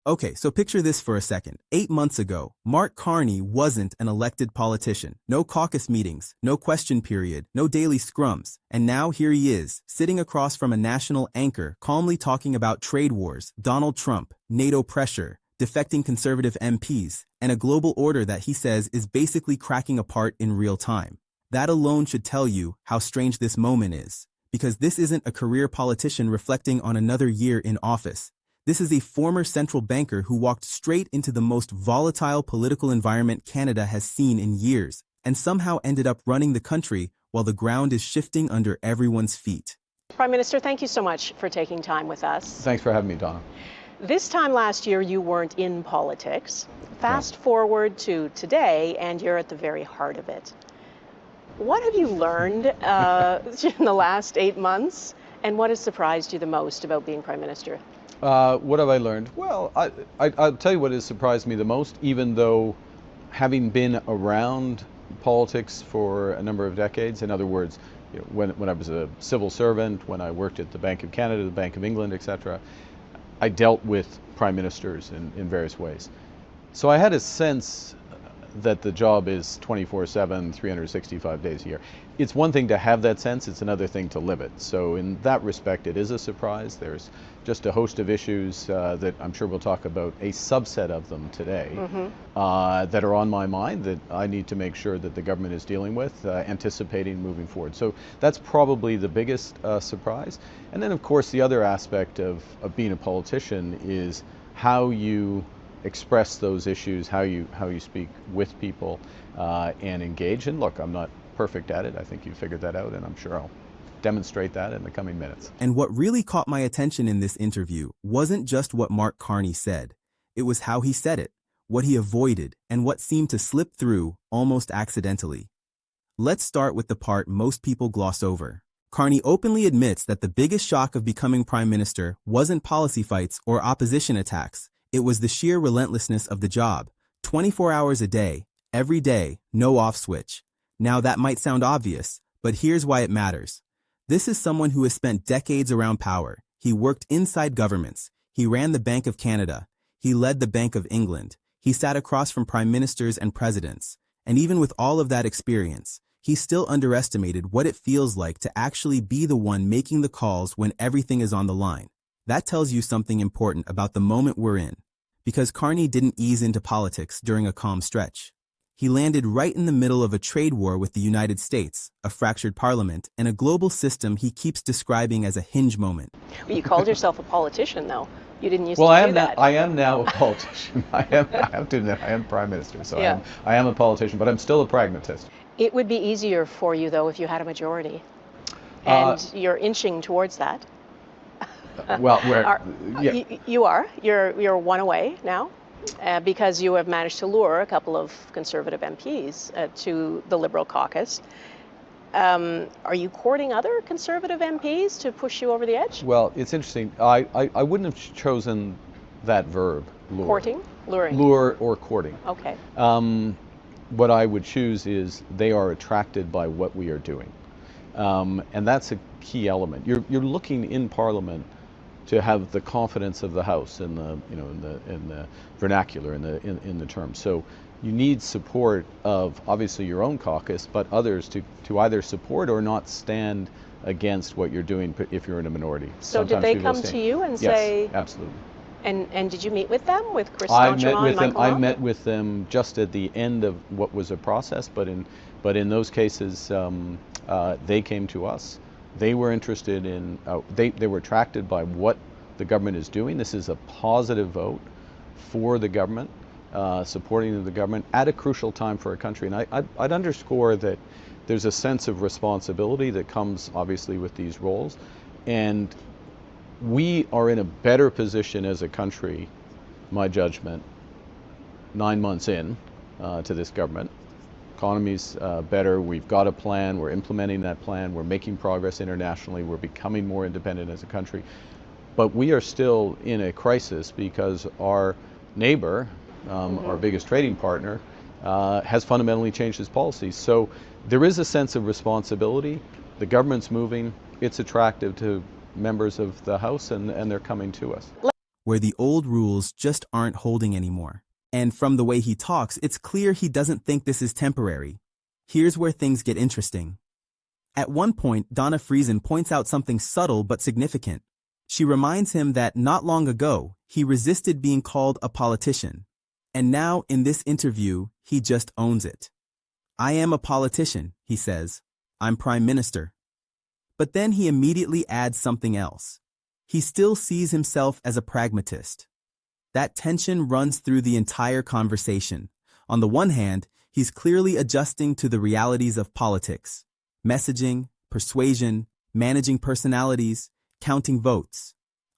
Okay, so picture this for a second. 8 months ago, Mark Carney wasn't an elected politician. No caucus meetings, no question period, no daily scrums. And now here he is, sitting across from a national anchor, calmly talking about trade wars, Donald Trump, NATO pressure, defecting Conservative MPs, and a global order that he says is basically cracking apart in real time. That alone should tell you how strange this moment is. Because this isn't a career politician reflecting on another year in office. This is a former central banker who walked straight into the most volatile political environment Canada has seen in years, and somehow ended up running the country while the ground is shifting under everyone's feet. Prime Minister, thank you so much for taking time with us. Thanks for having me, Donna. This time last year, you weren't in politics. Fast forward to today, and you're at the very heart of it. What have you learned in the last 8 months, and what has surprised you the most about being Prime Minister? What have I learned? Well, I'll tell you what has surprised me the most, even though having been around politics for a number of decades, in other words, you know, when I was a civil servant, when I worked at the Bank of Canada, the Bank of England, etc., I dealt with prime ministers in various ways. So I had a sense that the job is 24/7, 365 days a year. It's one thing to have that sense, it's another thing to live it. So in that respect, it is a surprise. There's just a host of issues that I'm sure we'll talk about, a subset of them today, that are on my mind that I need to make sure that the government is dealing with, anticipating moving forward. So that's probably the biggest surprise. And then of course the other aspect of being a politician is how you express those issues, how you speak with people and engage. And look, I'm not perfect at it. I think you figured that out, and I'm sure I'll demonstrate that in the coming minutes. And what really caught my attention in this interview wasn't just what Mark Carney said. It was how he said it, what he avoided, and what seemed to slip through almost accidentally. Let's start with the part most people gloss over. Carney openly admits that the biggest shock of becoming prime minister wasn't policy fights or opposition attacks. It was the sheer relentlessness of the job. 24 hours a day, every day, no off switch. Now that might sound obvious, but here's why it matters. This is someone who has spent decades around power. He worked inside governments. He ran the Bank of Canada. He led the Bank of England. He sat across from prime ministers and presidents. And even with all of that experience, he still underestimated what it feels like to actually be the one making the calls when everything is on the line. That tells you something important about the moment we're in, because Carney didn't ease into politics during a calm stretch. He landed right in the middle of a trade war with the United States, a fractured parliament, and a global system he keeps describing as a hinge moment. Well, you called yourself a politician, though. You didn't used to do that. I am now a politician. I have to admit, I am prime minister, so yeah. I am a politician, but I'm still a pragmatist. It would be easier for you, though, if you had a majority. And you're inching towards that. Well, you are. You're one away now, because you have managed to lure a couple of Conservative MPs to the Liberal caucus. Are you courting other Conservative MPs to push you over the edge? Well, it's interesting. I wouldn't have chosen that verb, lure. Courting? Luring? Lure or courting. Okay. What I would choose is they are attracted by what we are doing. And that's a key element. You're looking in Parliament to have the confidence of the House in the vernacular, in the term. So you need support of obviously your own caucus, but others to either support or not stand against what you're doing if you're in a minority. So did they come to you and say? Yes, absolutely. And did you meet with them, with Chris Stangerman and Michael I met with them just at the end of what was a process, but in those cases they came to us. They were interested in, they were attracted by what the government is doing. This is a positive vote for the government, supporting the government at a crucial time for our country. And I'd underscore that there's a sense of responsibility that comes obviously with these roles. And we are in a better position as a country, my judgment, 9 months in to this government. Economy's better, we've got a plan, we're implementing that plan, we're making progress internationally, we're becoming more independent as a country. But we are still in a crisis because our neighbor, our biggest trading partner, has fundamentally changed his policies. So there is a sense of responsibility. The government's moving, it's attractive to members of the House, and they're coming to us. where the old rules just aren't holding anymore. And from the way he talks, it's clear he doesn't think this is temporary. Here's where things get interesting. At one point, Donna Friesen points out something subtle but significant. She reminds him that not long ago, he resisted being called a politician. And now, in this interview, he just owns it. I am a politician, he says. I'm Prime Minister. But then he immediately adds something else. He still sees himself as a pragmatist. That tension runs through the entire conversation. On the one hand, he's clearly adjusting to the realities of politics. Messaging, persuasion, managing personalities, counting votes.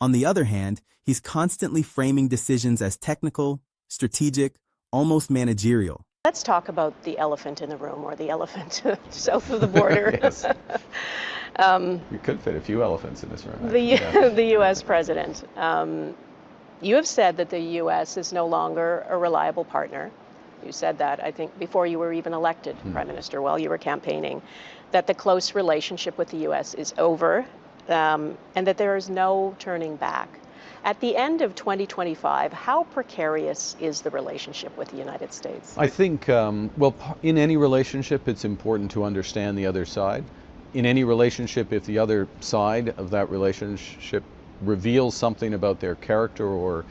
On the other hand, he's constantly framing decisions as technical, strategic, almost managerial. Let's talk about the elephant in the room, or the elephant south of the border. Yes. You could fit a few elephants in this room. The U.S. president. You have said that the U.S. is no longer a reliable partner. You said that, I think, before you were even elected Prime Minister, while you were campaigning, that the close relationship with the U.S. is over, and that there is no turning back. At the end of 2025, how precarious is the relationship with the United States? I think, in any relationship, it's important to understand the other side. In any relationship, if the other side of that relationship reveals something about their character or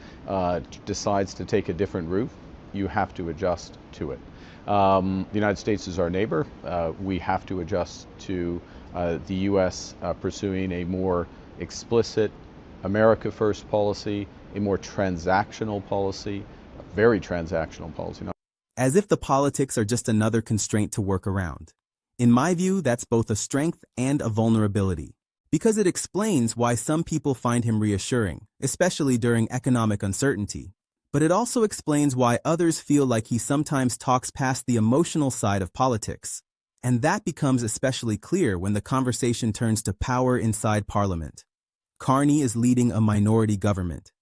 decides to take a different route, you have to adjust to it. The United States is our neighbor. We have to adjust to the U.S. Pursuing a more explicit America First policy, a more transactional policy, a very transactional policy. As if the politics are just another constraint to work around. In my view, that's both a strength and a vulnerability, because it explains why some people find him reassuring, especially during economic uncertainty. But it also explains why others feel like he sometimes talks past the emotional side of politics. And that becomes especially clear when the conversation turns to power inside Parliament. Carney is leading a minority government.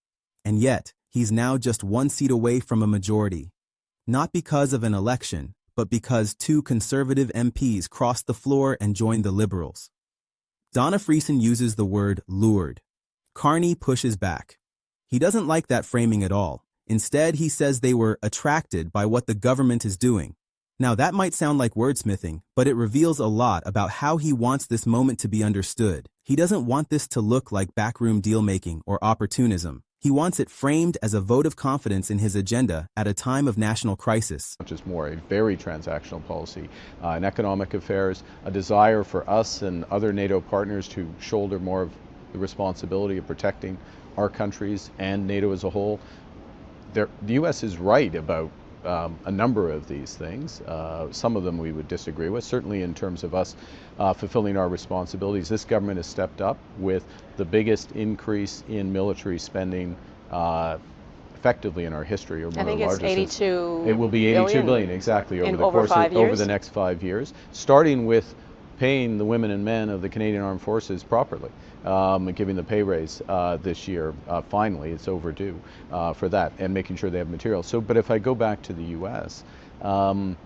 And yet, he's now just one seat away from a majority. Not because of an election, but because two Conservative MPs crossed the floor and joined the Liberals. Donna Friesen uses the word lured. Carney pushes back. He doesn't like that framing at all. Instead, he says they were attracted by what the government is doing. Now, that might sound like wordsmithing, but it reveals a lot about how he wants this moment to be understood. He doesn't want this to look like backroom deal-making or opportunism. He wants it framed as a vote of confidence in his agenda at a time of national crisis. Which is more a very transactional policy in economic affairs, a desire for us and other NATO partners to shoulder more of the responsibility of protecting our countries and NATO as a whole. The U.S. is right about a number of these things. Some of them we would disagree with, certainly in terms of us fulfilling our responsibilities. This government has stepped up with the biggest increase in military spending effectively in our history. I think it's 82 It will be 82 billion, exactly, over the next 5 years, starting with paying the women and men of the Canadian Armed Forces properly, and giving the pay raise this year. Finally, it's overdue for that, and making sure they have material. So, but if I go back to the U.S., and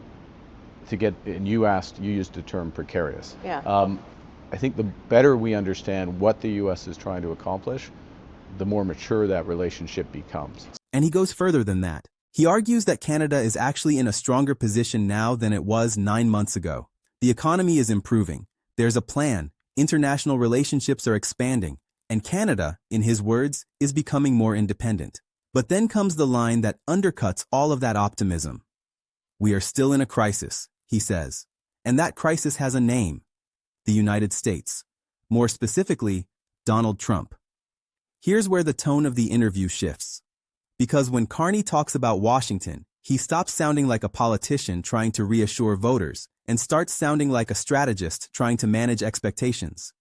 you used the term precarious. Yeah. I think the better we understand what the U.S. is trying to accomplish, the more mature that relationship becomes. And he goes further than that. He argues that Canada is actually in a stronger position now than it was 9 months ago. The economy is improving. There's a plan. International relationships are expanding. And Canada, in his words, is becoming more independent. But then comes the line that undercuts all of that optimism. We are still in a crisis, he says. And that crisis has a name. The United States. More specifically, Donald Trump. Here's where the tone of the interview shifts. Because when Carney talks about Washington, he stops sounding like a politician trying to reassure voters and starts sounding like a strategist trying to manage expectations.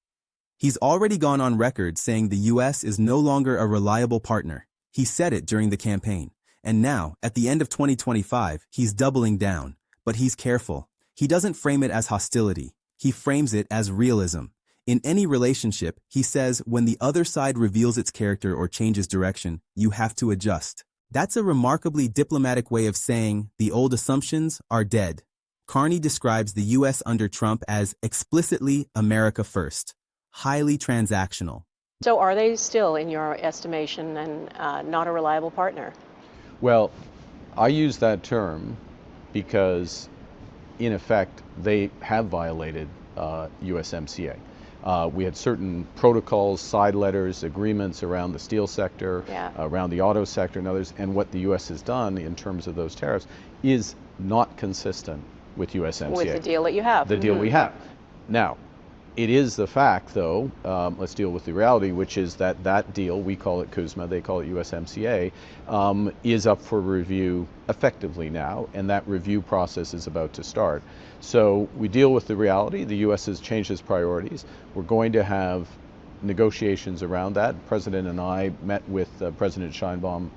He's already gone on record saying the U.S. is no longer a reliable partner. He said it during the campaign. And now, at the end of 2025, he's doubling down. But he's careful. He doesn't frame it as hostility. He frames it as realism. In any relationship, he says when the other side reveals its character or changes direction, you have to adjust. That's a remarkably diplomatic way of saying the old assumptions are dead. Carney describes the U.S. under Trump as explicitly America first, highly transactional. So are they still, in your estimation, and not a reliable partner? Well, I use that term because, in effect, they have violated USMCA. We had certain protocols, side letters, agreements around the steel sector, Yeah. around the auto sector and others, and what the U.S. has done in terms of those tariffs is not consistent with USMCA. With the deal that you have. The deal we have. Now, it is the fact, though, let's deal with the reality, which is that that deal, we call it CUSMA, they call it USMCA, is up for review effectively now, and that review process is about to start. So we deal with the reality. The U.S. has changed its priorities. We're going to have negotiations around that. The President and I met with President Sheinbaum.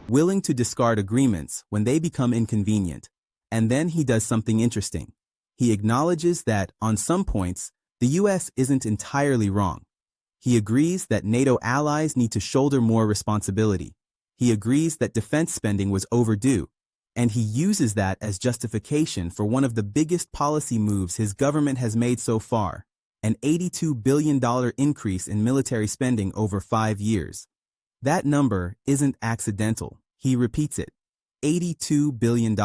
Willing to discard agreements when they become inconvenient. And then he does something interesting. He acknowledges that, on some points, the U.S. isn't entirely wrong. He agrees that NATO allies need to shoulder more responsibility. He agrees that defense spending was overdue, and he uses that as justification for one of the biggest policy moves his government has made so far, an $82 billion increase in military spending over 5 years. That number isn't accidental. He repeats it, $82 billion.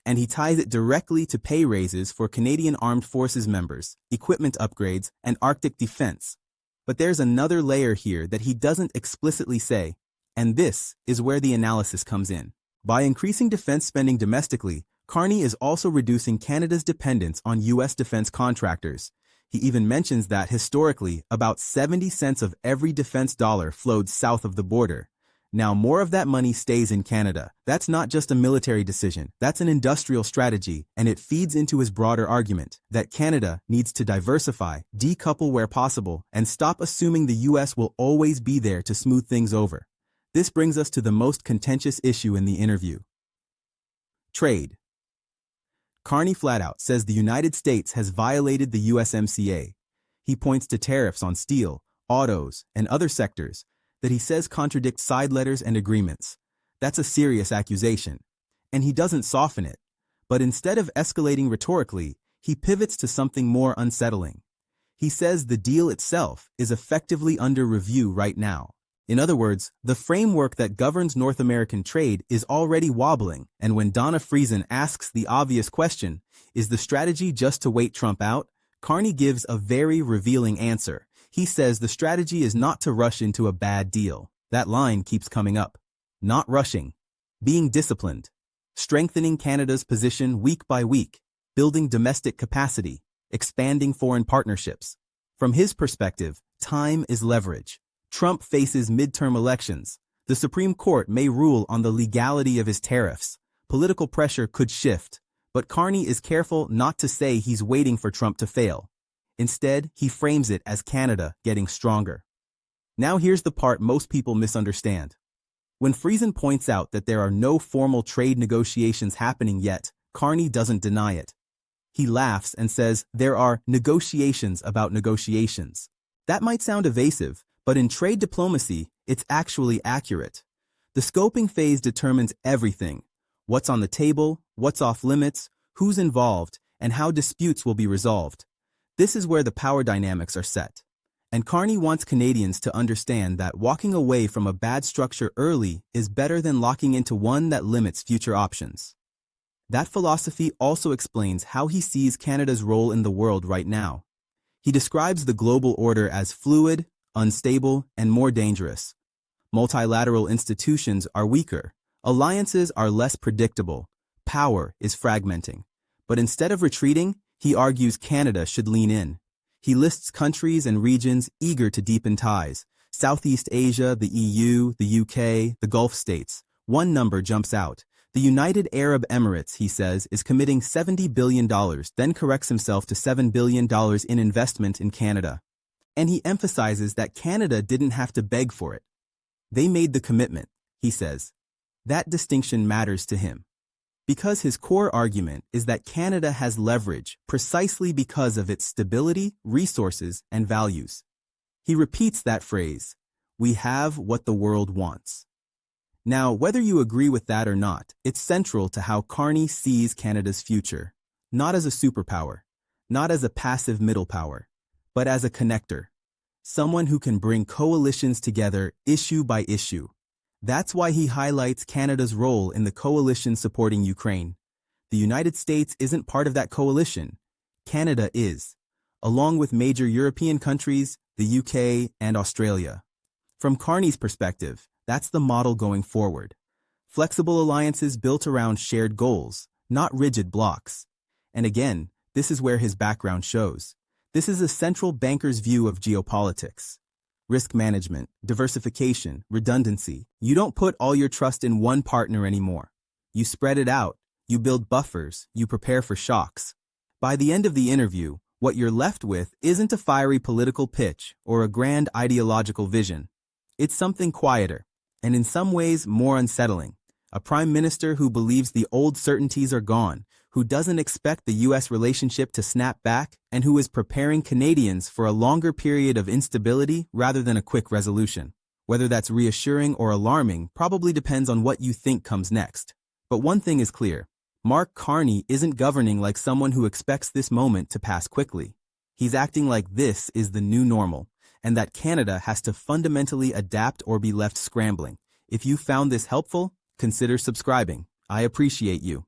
And he ties it directly to pay raises for Canadian Armed Forces members, equipment upgrades, and Arctic defense. But there's another layer here that he doesn't explicitly say, and this is where the analysis comes in. By increasing defense spending domestically, Carney is also reducing Canada's dependence on U.S. defense contractors. He even mentions that historically, about 70 cents of every defense dollar flowed south of the border. Now more of that money stays in Canada. That's not just a military decision, that's an industrial strategy, and it feeds into his broader argument that Canada needs to diversify, decouple where possible, and stop assuming the U.S. will always be there to smooth things over. This brings us to the most contentious issue in the interview. Trade. Carney flat out says the United States has violated the USMCA. He points to tariffs on steel, autos, and other sectors that he says contradict side letters and agreements. That's a serious accusation. And he doesn't soften it. But instead of escalating rhetorically, he pivots to something more unsettling. He says the deal itself is effectively under review right now. In other words, the framework that governs North American trade is already wobbling, and when Donna Friesen asks the obvious question, is the strategy just to wait Trump out? Carney gives a very revealing answer. He says the strategy is not to rush into a bad deal. That line keeps coming up. Not rushing. Being disciplined. Strengthening Canada's position week by week. Building domestic capacity. Expanding foreign partnerships. From his perspective, time is leverage. Trump faces midterm elections. The Supreme Court may rule on the legality of his tariffs. Political pressure could shift. But Carney is careful not to say he's waiting for Trump to fail. Instead, he frames it as Canada getting stronger. Now here's the part most people misunderstand. When Friesen points out that there are no formal trade negotiations happening yet, Carney doesn't deny it. He laughs and says there are negotiations about negotiations. That might sound evasive, but in trade diplomacy, it's actually accurate. The scoping phase determines everything: what's on the table, what's off limits, who's involved, and how disputes will be resolved. This is where the power dynamics are set. And Carney wants Canadians to understand that walking away from a bad structure early is better than locking into one that limits future options. That philosophy also explains how he sees Canada's role in the world right now. He describes the global order as fluid, unstable, and more dangerous. Multilateral institutions are weaker. Alliances are less predictable. Power is fragmenting. But instead of retreating, he argues Canada should lean in. He lists countries and regions eager to deepen ties: Southeast Asia, the EU, the UK, the Gulf states. One number jumps out. The United Arab Emirates, he says, is committing $70 billion, then corrects himself to $7 billion in investment in Canada. And he emphasizes that Canada didn't have to beg for it. They made the commitment, he says. That distinction matters to him, because his core argument is that Canada has leverage precisely because of its stability, resources, and values. He repeats that phrase, "We have what the world wants." Now, whether you agree with that or not, it's central to how Carney sees Canada's future, not as a superpower, not as a passive middle power, but as a connector, someone who can bring coalitions together issue by issue. That's why he highlights Canada's role in the coalition supporting Ukraine. The United States isn't part of that coalition. Canada is, along with major European countries, the UK, and Australia. From Carney's perspective, that's the model going forward. Flexible alliances built around shared goals, not rigid blocks. And again, this is where his background shows. This is a central banker's view of geopolitics. Risk management, diversification, redundancy. You don't put all your trust in one partner anymore. You spread it out, you build buffers, you prepare for shocks. By the end of the interview, what you're left with isn't a fiery political pitch or a grand ideological vision. It's something quieter, and in some ways more unsettling. A prime minister who believes the old certainties are gone, who doesn't expect the U.S. relationship to snap back, and who is preparing Canadians for a longer period of instability rather than a quick resolution. Whether that's reassuring or alarming probably depends on what you think comes next. But one thing is clear. Mark Carney isn't governing like someone who expects this moment to pass quickly. He's acting like this is the new normal, and that Canada has to fundamentally adapt or be left scrambling. If you found this helpful, consider subscribing. I appreciate you.